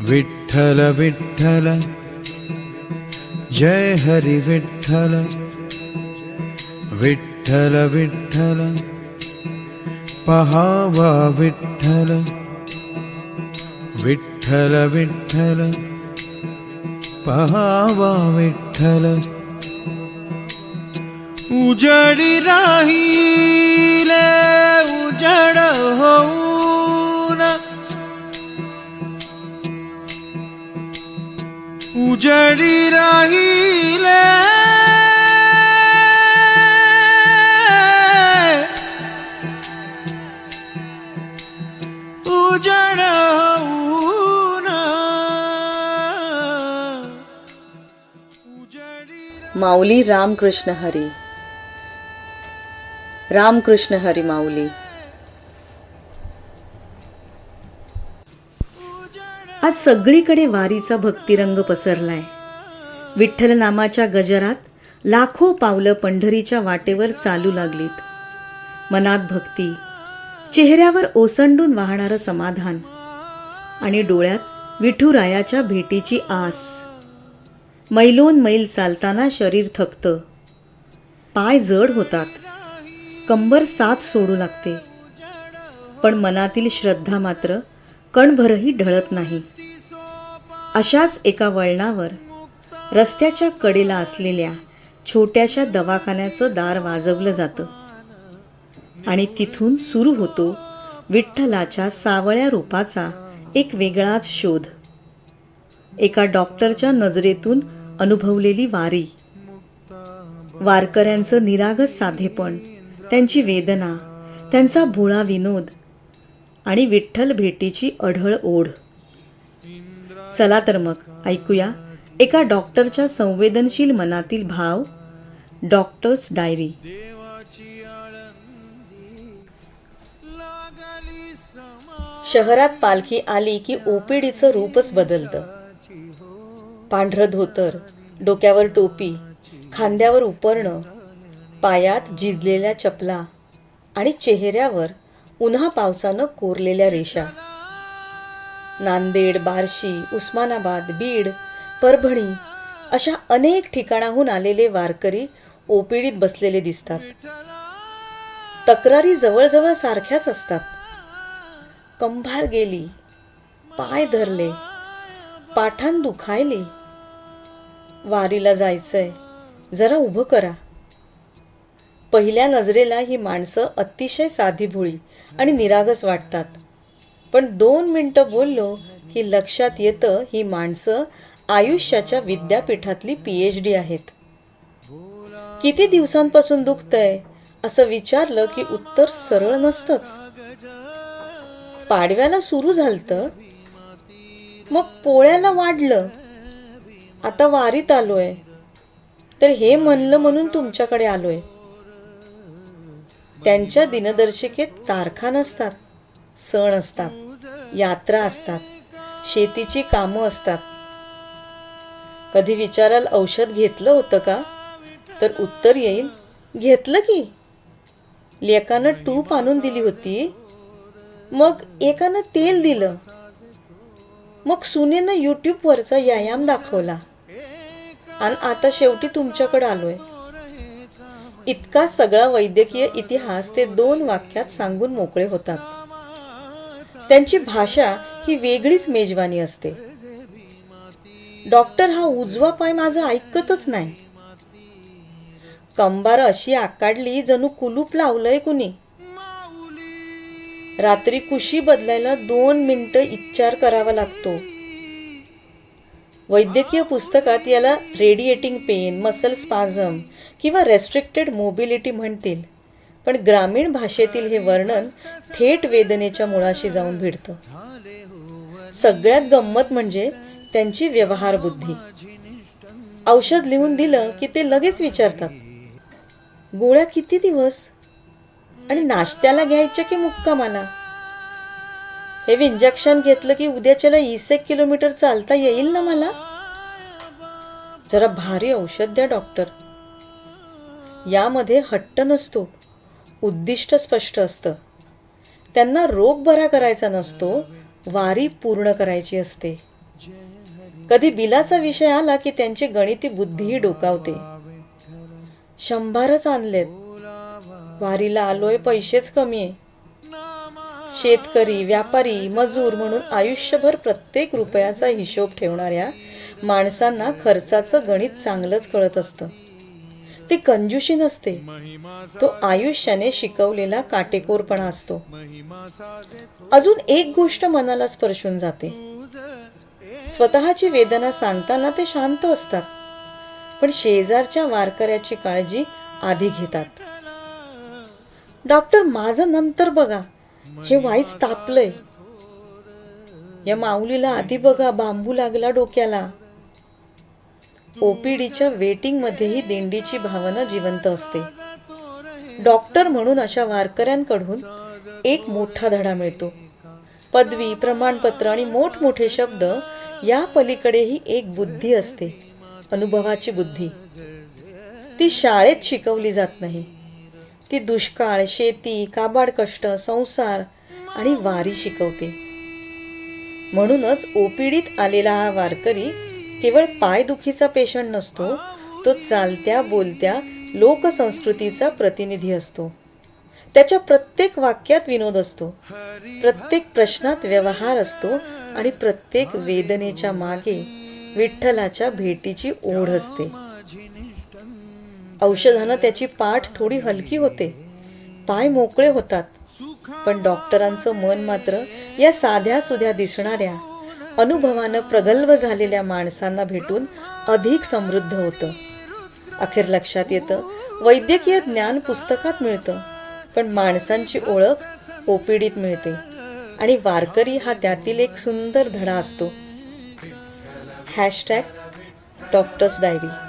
विठ्ठल विठ्ठल जय हरि विठ्ठल विठ्ठल विठ्ठल पहावा विठ्ठल विठ्ठल विठ्ठल पहावा विठ्ठल उजडी राहिले उजड होऊन उजडी राहिले उजड होऊन माऊली रामकृष्ण हरी रामकृष्ण हरी माऊली. आज सगळीकडे वारीचा भक्तिरंग पसरलाय. विठ्ठल नामाच्या गजरात लाखो पावलं पंढरीच्या वाटेवर चालू लागलीत. मनात भक्ती, चेहऱ्यावर ओसंडून वाहणारं समाधान आणि डोळ्यात विठुरायाच्या भेटीची आस. मैलोन मैल चालताना शरीर थकतं, पाय जड होतात, कंबर साथ सोडू लागते, पण मनातील श्रद्धा मात्र कणभरही ढळत नाही. अशाच एका वळणावर रस्त्याच्या कडेला असलेल्या छोट्याशा दवाखान्याचं दार वाजवलं जातं आणि तिथून सुरू होतो विठ्ठलाच्या सावळ्या रूपाचा एक वेगळाच शोध. एका डॉक्टरच्या नजरेतून अनुभवलेली वारी, वारकऱ्यांचं निरागस साधेपण, त्यांची वेदना, त्यांचा भोळा विनोद आणि विठ्ठल भेटीची अढळ ओढ. चला तर मग ऐकूया एका डॉक्टरच्या संवेदनशील मनातील भाव. Doctors diary. शहरात पालखी आली की ओपीडीचं रूपच बदलतं. पांढरं धोतर, डोक्यावर टोपी, खांद्यावर उपरणं, पायात झिजलेल्या चपला आणि चेहऱ्यावर उन्हा पावसानं कोरलेल्या रेषा. नांदेड, बार्शी, उस्मानाबाद, बीड, परभणी अशा अनेक ठिकाणाहून आलेले वारकरी ओपीडीत बसलेले दिसतात. तक्रारी जवळजवळ सारख्याच असतात. कंभार गेली, पाय धरले, पाठाण दुखायले, वारीला जायचंय, जरा उभं करा. पहिल्या नजरेला ही माणसं अतिशय साधीभोळी आणि निरागस वाटतात, पण 2 मिनिटं बोललो की लक्षात येतं ही माणसं आयुष्याच्या विद्यापीठातली PhD आहेत. किती दिवसांपासून दुखतंय असं विचारलं की उत्तर सरळ नसतंच. पाडव्याला सुरू झालतं, मग पोळ्याला वाढलं, आता वारीत आलोय, तर हे म्हणलं म्हणून तुमच्याकडे आलोय. त्यांच्या दिनदर्शिकेत तारखा नसतात, सण असतात, यात्रा असतात, शेतीची कामं असतात. कधी विचाराल औषध घेतलं होतं का, तर उत्तर येईल घेतलं की. लेकानं टूप आणून दिली होती, मग एकानं तेल दिलं, मग सुनेनं यूट्यूबवरचा व्यायाम दाखवला आणि आता शेवटी तुमच्याकडे आलोय. इतका सगळा वैद्यकीय इतिहास ते 2 वाक्यात सांगून मोकळे होतात. त्यांची भाषा ही वेगळीच मेजवानी असते. डॉक्टर हा उजवा पाय माझा ऐकतच नाही. कंबार अशी आकाडली जणू कुलूप लावलंय कुणी. रात्री कुशी बदलायला 2 मिनिटं इच्चार करावा लागतो. वैद्यकीय पुस्तकात याला रेडिएटिंग पेन, मसल स्पाझम किंवा रेस्ट्रिक्टेड मोबिलिटी म्हणतील, पण ग्रामीण भाषेतील हे वर्णन थेट वेदनेच्या मुळाशी जाऊन भिडतं. सगळ्यात गंमत म्हणजे त्यांची व्यवहार बुद्धी. औषध लिहून दिलं की ते लगेच विचारतात, गोळ्या किती दिवस आणि नाश्त्याला घ्यायच्या की मुक्कामाला? हे इंजेक्शन घेतलं की उद्याच्याला 20 किलोमीटर चालता येईल ना मला? जरा भारी औषध द्या डॉक्टर. यामध्ये हट्ट नसतो, उद्दिष्ट स्पष्ट असतं. त्यांना रोग बरा करायचा नसतो, वारी पूर्ण करायची असते. कधी बिलाचा विषय आला की त्यांची गणिती बुद्धीही डोकावते. 100च आणलेत, वारीला आलोय, पैसेच कमी आहे. शेतकरी, व्यापारी, मजूर म्हणून आयुष्यभर प्रत्येक रुपयाचा हिशोब ठेवणाऱ्या माणसांना खर्चाचं गणित चांगलंच कळत असतं. ती कंजूशी नसते, तो आयुष्याने शिकवलेला काटेकोरपणा असतो. अजून एक गोष्ट मनाला स्पर्शून जाते. स्वतःची वेदना सांगताना ते शांत असतात, पण शेजारच्या वारकऱ्याची काळजी आधी घेतात. डॉक्टर, माझं नंतर बघा, हे वाईच तापलंय. या माऊलीला आधी बघा, बांबू लागला डोक्याला. ओपीडीच्या वेटिंग मध्येही दिंडीची भावना जिवंत असते. डॉक्टर म्हणून अशा वारकऱ्यांकडून एक मोठा धडा मिळतो. पदवी, प्रमाणपत्र आणि मोठमोठे शब्द या पलीकडेही एक बुद्धी असते, अनुभवाची बुद्धी. ती शाळेत शिकवली जात नाही. ती दुष्काळ, शेती, काबाड कष्ट, संसार आणि वारी शिकवते. म्हणूनच ओपीडीत आलेला हा वारकरी केवळ पायदुखीचा पेशंट नसतो, तो चालत्या बोलत्या लोकसंस्कृतीचा प्रतिनिधी असतो. त्याच्या प्रत्येक वाक्यात विनोद असतो, प्रत्येक प्रश्नात व्यवहार असतो आणि प्रत्येक वेदनेच्या मागे विठ्ठलाच्या भेटीची ओढ असते. औषधानं त्याची पाठ थोडी हलकी होते, पाय मोकळे होतात, पण डॉक्टरांचं मन मात्र या साध्या सुध्या दिसणाऱ्या, अनुभवानं प्रगल्भ झालेल्या माणसांना भेटून अधिक समृद्ध होतं. अखेर लक्षात येतं, वैद्यकीय ज्ञान पुस्तकात मिळतं, पण माणसांची ओळख ओपीडीत मिळते. आणि वारकरी हा त्यातील एक सुंदर धडा असतो. #Doctors diary.